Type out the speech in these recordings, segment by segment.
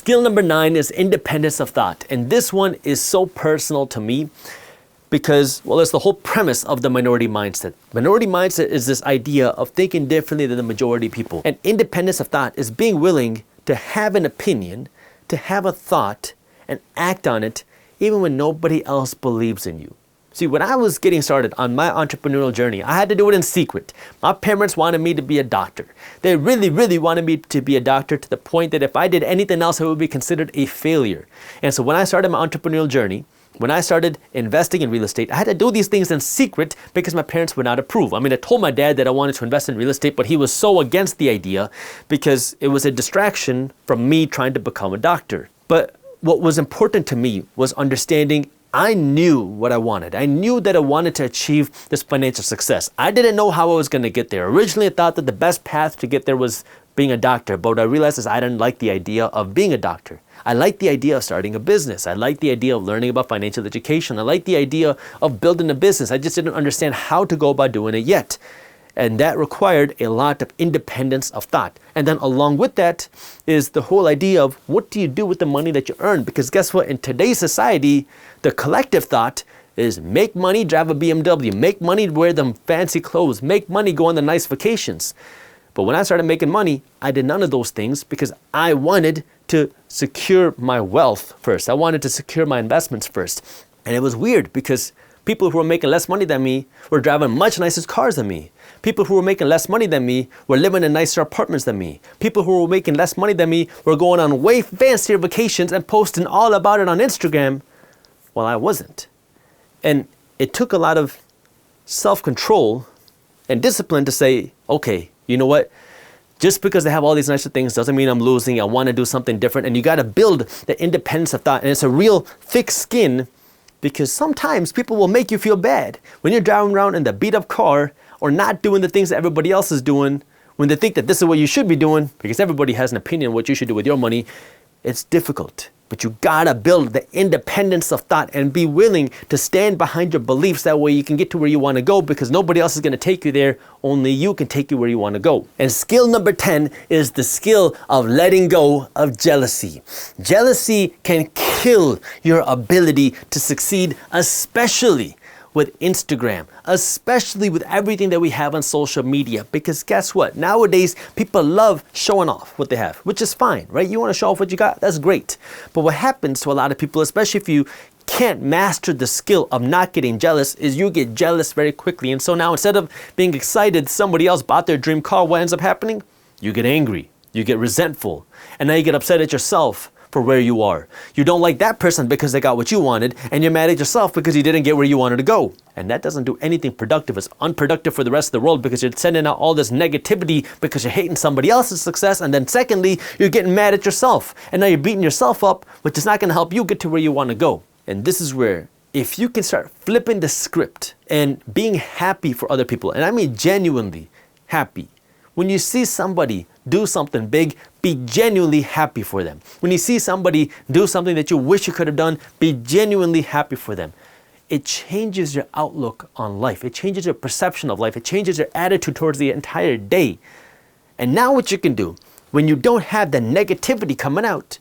Skill number 9 is independence of thought. And this one is so personal to me because, well, it's the whole premise of the minority mindset. Minority mindset is this idea of thinking differently than the majority of people. And independence of thought is being willing to have an opinion, to have a thought, and act on it even when nobody else believes in you. See, when I was getting started on my entrepreneurial journey, I had to do it in secret. My parents wanted me to be a doctor. They really, really wanted me to be a doctor to the point that if I did anything else, it would be considered a failure. And so when I started my entrepreneurial journey, when I started investing in real estate, I had to do these things in secret because my parents would not approve. I mean, I told my dad that I wanted to invest in real estate, but he was so against the idea because it was a distraction from me trying to become a doctor. But what was important to me was understanding I knew what I wanted. I knew that I wanted to achieve this financial success. I didn't know how I was going to get there. Originally, I thought that the best path to get there was being a doctor, but what I realized is I didn't like the idea of being a doctor. I liked the idea of starting a business. I liked the idea of learning about financial education. I liked the idea of building a business. I just didn't understand how to go about doing it yet. And that required a lot of independence of thought. And then along with that is the whole idea of what do you do with the money that you earn? Because guess what? In today's society, the collective thought is make money, drive a BMW, make money, wear them fancy clothes, make money, go on the nice vacations. But when I started making money, I did none of those things because I wanted to secure my wealth first. I wanted to secure my investments first. And it was weird because people who were making less money than me were driving much nicer cars than me. People who were making less money than me were living in nicer apartments than me. People who were making less money than me were going on way fancier vacations and posting all about it on Instagram while I wasn't. And it took a lot of self-control and discipline to say, okay, you know what? Just because I have all these nicer things doesn't mean I'm losing. I want to do something different. And you got to build the independence of thought. And it's a real thick skin because sometimes people will make you feel bad. When you're driving around in the beat up car or not doing the things that everybody else is doing, when they think that this is what you should be doing, because everybody has an opinion of what you should do with your money, it's difficult. But you gotta build the independence of thought and be willing to stand behind your beliefs. That way you can get to where you wanna go because nobody else is gonna take you there. Only you can take you where you wanna go. And skill number 10 is the skill of letting go of jealousy. Jealousy can kill your ability to succeed, especially with Instagram, especially with everything that we have on social media. Because guess what? Nowadays, people love showing off what they have, which is fine, right? You want to show off what you got? That's great. But what happens to a lot of people, especially if you can't master the skill of not getting jealous, is you get jealous very quickly. And so now instead of being excited somebody else bought their dream car, what ends up happening? You get angry, you get resentful, and now you get upset at yourself for where you are. You don't like that person because they got what you wanted, and you're mad at yourself because you didn't get where you wanted to go. And that doesn't do anything productive. It's unproductive for the rest of the world because you're sending out all this negativity because you're hating somebody else's success, and then secondly, you're getting mad at yourself. And now you're beating yourself up, which is not gonna help you get to where you wanna go. And this is where, if you can start flipping the script and being happy for other people, and I mean genuinely happy. When you see somebody do something big, be genuinely happy for them. When you see somebody do something that you wish you could have done, be genuinely happy for them. It changes your outlook on life. It changes your perception of life. It changes your attitude towards the entire day. And now what you can do, when you don't have the negativity coming out,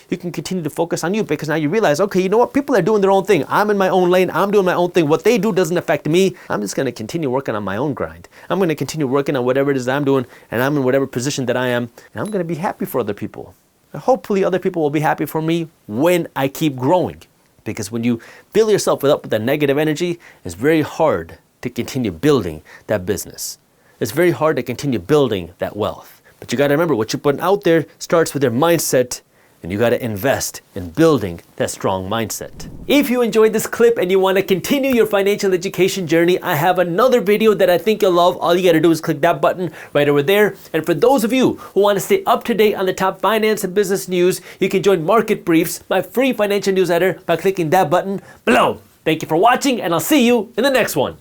you can continue to focus on you because now you realize, okay, you know what? People are doing their own thing. I'm in my own lane. I'm doing my own thing. What they do doesn't affect me. I'm just going to continue working on my own grind. I'm going to continue working on whatever it is I'm doing, and I'm in whatever position that I am, and I'm going to be happy for other people. And hopefully other people will be happy for me when I keep growing. Because when you fill yourself up with that negative energy, it's very hard to continue building that business. It's very hard to continue building that wealth. But you got to remember, what you're putting out there starts with your mindset. And you got to invest in building that strong mindset. If you enjoyed this clip and you want to continue your financial education journey, I have another video that I think you'll love. All you got to do is click that button right over there. And for those of you who want to stay up to date on the top finance and business news, you can join Market Briefs, my free financial newsletter, by clicking that button below. Thank you for watching, and I'll see you in the next one.